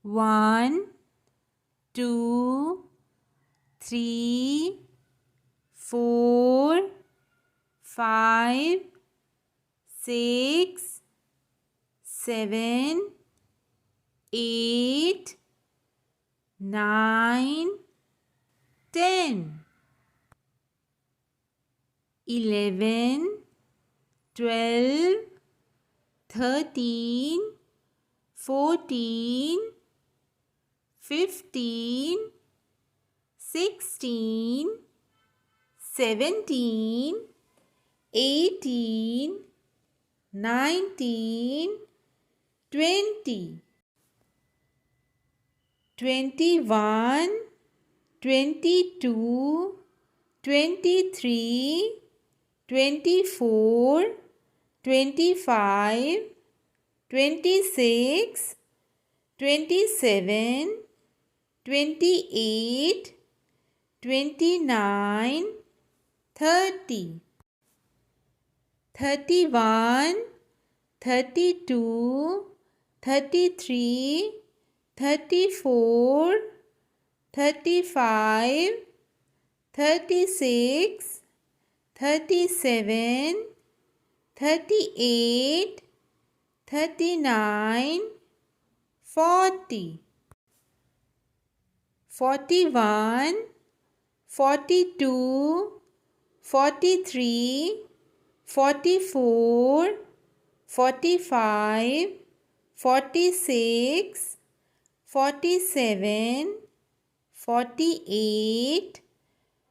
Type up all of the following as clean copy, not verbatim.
1, 2, 3, 4, 5, 6, 7, 8, 9, 10, 11, 12, 13, 14, 15, 16, 17, 18, 19, 20, 21, 22, 23, 24, 25, 26, 27, 28, 29, 30, 31, 32, 33, 34, 35, 36, 37, 38, 39, 40, 41, 42, 43, 44, 45, 46, 47, 48,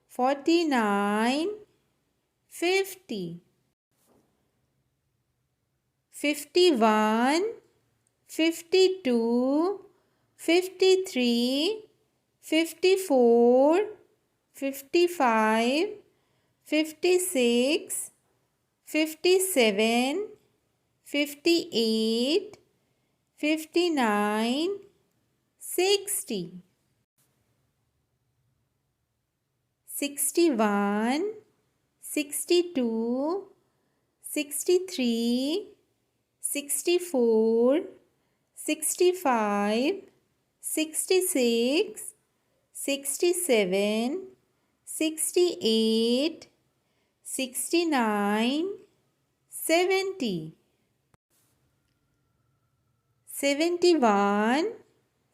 49, 50, 51, 52, 53, 54, 55, 56, 57, 58, 59, 60, 61, 62, 63, 64, 65, 66, 67, 68, 69, 70, 71,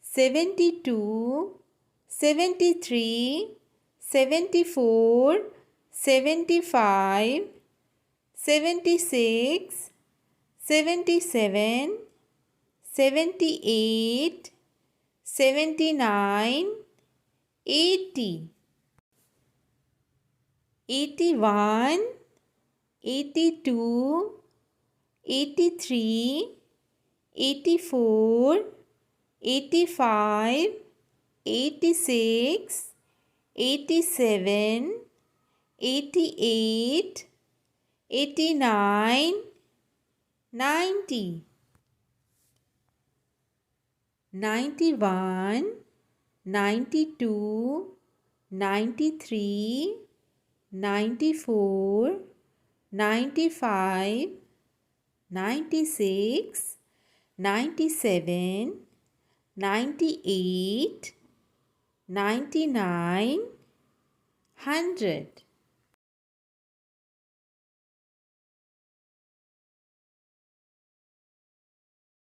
72, 73, 74, 75, 76, 77, 78, 79, 80, 81, 82, 83, 84, 85, 86, 87, 88, 89, 90, 91, 92, 93, 94, 95, 96, 97, 98, 99, 100.